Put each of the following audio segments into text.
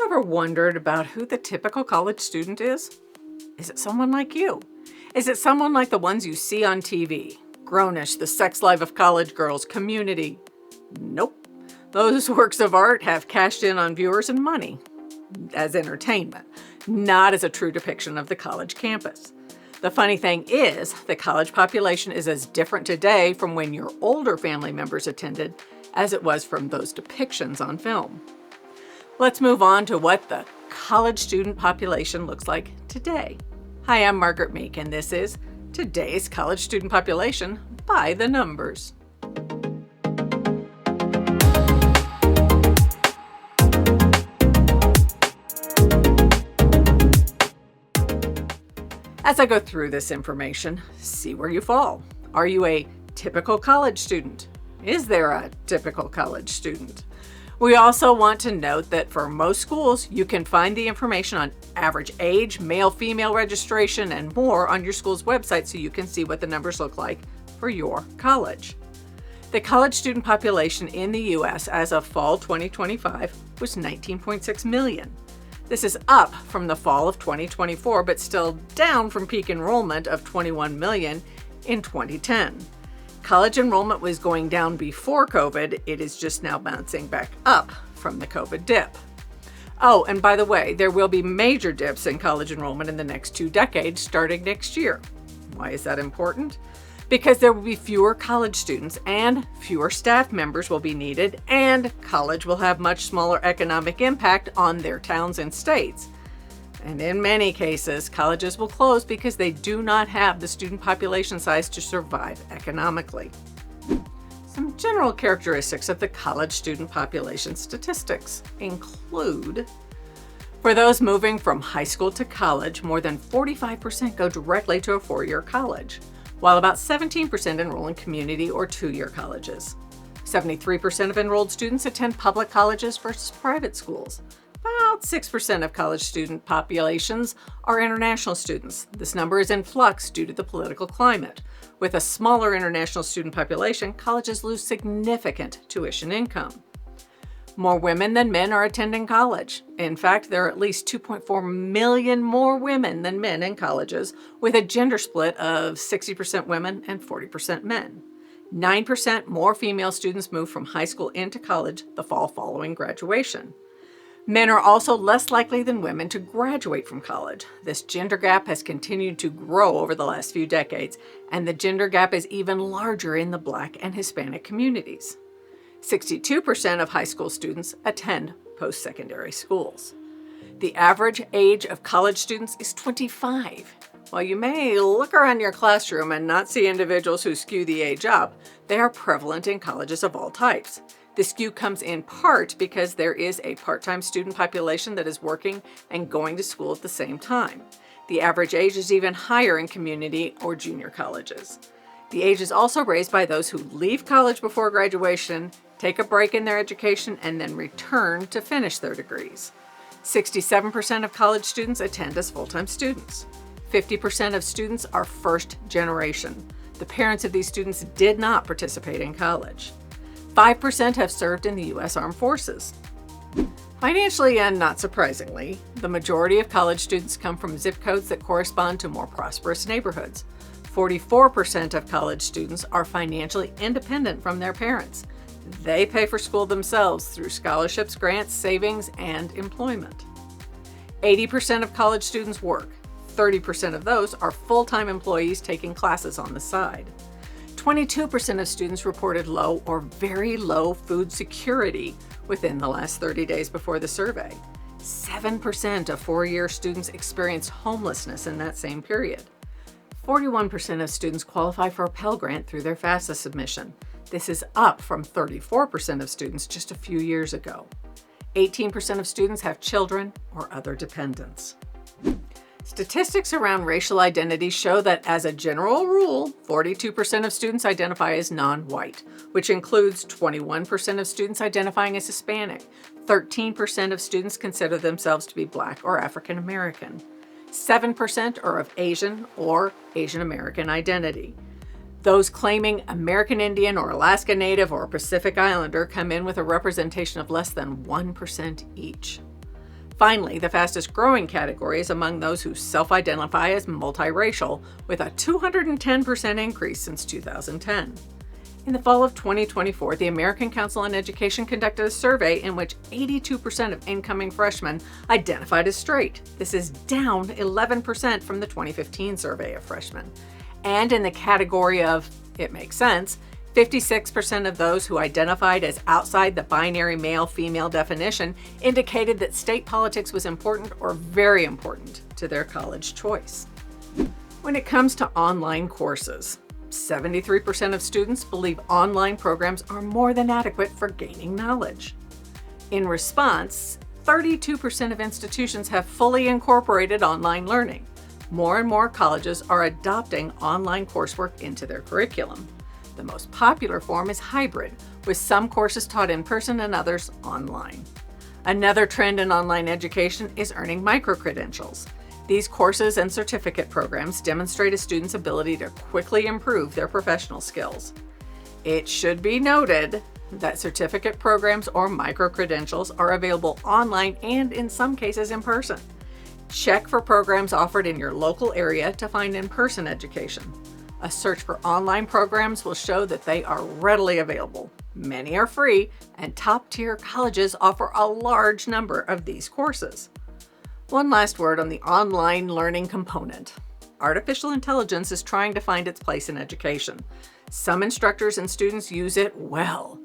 ever wondered about who the typical college student is? Is it someone like you? Is it someone like the ones you see on TV? Grownish, The Sex Life of College Girls, Community. Nope. Those works of art have cashed in on viewers and money as entertainment, not as a true depiction of the college campus. The funny thing is, the college population is as different today from when your older family members attended as it was from those depictions on film. Let's move on to what the college student population looks like today. Hi, I'm Margaret Meek, and this is Today's College Student Population by the Numbers. As I go through this information, see where you fall. Are you a typical college student? Is there a typical college student? We also want to note that for most schools, you can find the information on average age, male-female registration, and more on your school's website so you can see what the numbers look like for your college. The college student population in the U.S. as of fall 2025 was 19.6 million. This is up from the fall of 2024, but still down from peak enrollment of 21 million in 2010. College enrollment was going down before COVID. It is just now bouncing back up from the COVID dip. Oh, and by the way, there will be major dips in college enrollment in the next 2 decades starting next year. Why is that important? Because there will be fewer college students and fewer staff members will be needed, and college will have much smaller economic impact on their towns and states. And in many cases, colleges will close because they do not have the student population size to survive economically. Some general characteristics of the college student population statistics include, for those moving from high school to college, more than 45% go directly to a 4-year college, while about 17% enroll in community or 2-year colleges. 73% of enrolled students attend public colleges versus private schools. About 6% of college student populations are international students. This number is in flux due to the political climate. With a smaller international student population, colleges lose significant tuition income. More women than men are attending college. In fact, there are at least 2.4 million more women than men in colleges, with a gender split of 60% women and 40% men. 9% more female students move from high school into college the fall following graduation. Men are also less likely than women to graduate from college. This gender gap has continued to grow over the last few decades, and the gender gap is even larger in the Black and Hispanic communities. 62% of high school students attend post-secondary schools. The average age of college students is 25. While you may look around your classroom and not see individuals who skew the age up, they are prevalent in colleges of all types. The skew comes in part because there is a part-time student population that is working and going to school at the same time. The average age is even higher in community or junior colleges. The age is also raised by those who leave college before graduation, take a break in their education, and then return to finish their degrees. 67% of college students attend as full-time students. 50% of students are first generation. The parents of these students did not participate in college. 5% have served in the U.S. Armed Forces. Financially and not surprisingly, the majority of college students come from zip codes that correspond to more prosperous neighborhoods. 44% of college students are financially independent from their parents. They pay for school themselves through scholarships, grants, savings, and employment. 80% of college students work. 30% of those are full-time employees taking classes on the side. 22% of students reported low or very low food security within the last 30 days before the survey. 7% of 4-year students experienced homelessness in that same period. 41% of students qualify for a Pell Grant through their FAFSA submission. This is up from 34% of students just a few years ago. 18% of students have children or other dependents. Statistics around racial identity show that, as a general rule, 42% of students identify as non-white, which includes 21% of students identifying as Hispanic. 13% of students consider themselves to be Black or African American. 7% are of Asian or Asian American identity. Those claiming American Indian or Alaska Native or Pacific Islander come in with a representation of less than 1% each. Finally, the fastest growing category is among those who self-identify as multiracial, with a 210% increase since 2010. In the fall of 2024, the American Council on Education conducted a survey in which 82% of incoming freshmen identified as straight. This is down 11% from the 2015 survey of freshmen. And in the category of "it makes sense," 56% of those who identified as outside the binary male-female definition indicated that state politics was important or very important to their college choice. When it comes to online courses, 73% of students believe online programs are more than adequate for gaining knowledge. In response, 32% of institutions have fully incorporated online learning. More and more colleges are adopting online coursework into their curriculum. The most popular form is hybrid, with some courses taught in person and others online. Another trend in online education is earning micro-credentials. These courses and certificate programs demonstrate a student's ability to quickly improve their professional skills. It should be noted that certificate programs or micro-credentials are available online and in some cases in person. Check for programs offered in your local area to find in-person education. A search for online programs will show that they are readily available. Many are free, and top-tier colleges offer a large number of these courses. One last word on the online learning component. Artificial intelligence is trying to find its place in education. Some instructors and students use it well.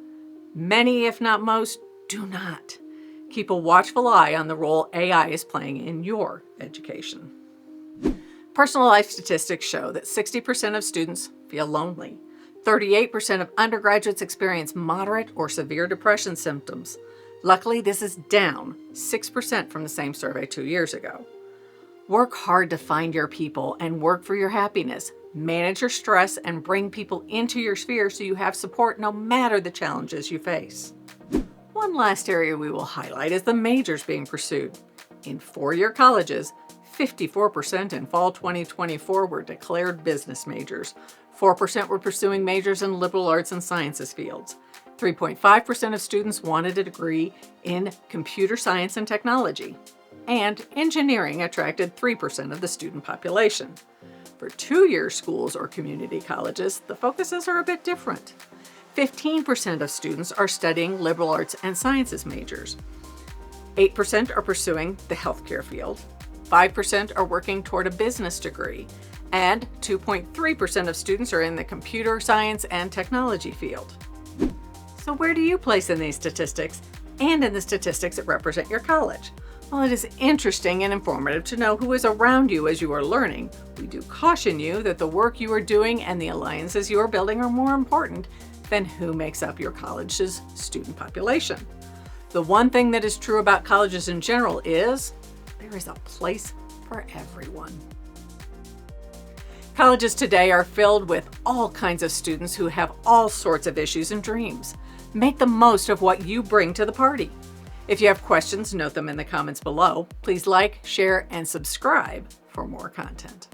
Many, if not most, do not. Keep a watchful eye on the role AI is playing in your education. Personal life statistics show that 60% of students feel lonely. 38% of undergraduates experience moderate or severe depression symptoms. Luckily, this is down 6% from the same survey 2 years ago. Work hard to find your people and work for your happiness. Manage your stress and bring people into your sphere so you have support no matter the challenges you face. One last area we will highlight is the majors being pursued. In four-year colleges, 54% in fall 2024 were declared business majors. 4% were pursuing majors in liberal arts and sciences fields. 3.5% of students wanted a degree in computer science and technology. And engineering attracted 3% of the student population. For two-year schools or community colleges, the focuses are a bit different. 15% of students are studying liberal arts and sciences majors. 8% are pursuing the healthcare field. 5% are working toward a business degree. And 2.3% of students are in the computer science and technology field. So where do you place in these statistics and in the statistics that represent your college? While it is interesting and informative to know who is around you as you are learning, we do caution you that the work you are doing and the alliances you are building are more important than who makes up your college's student population. The one thing that is true about colleges in general is there is a place for everyone. Colleges today are filled with all kinds of students who have all sorts of issues and dreams. Make the most of what you bring to the party. If you have questions, note them in the comments below. Please like, share, and subscribe for more content.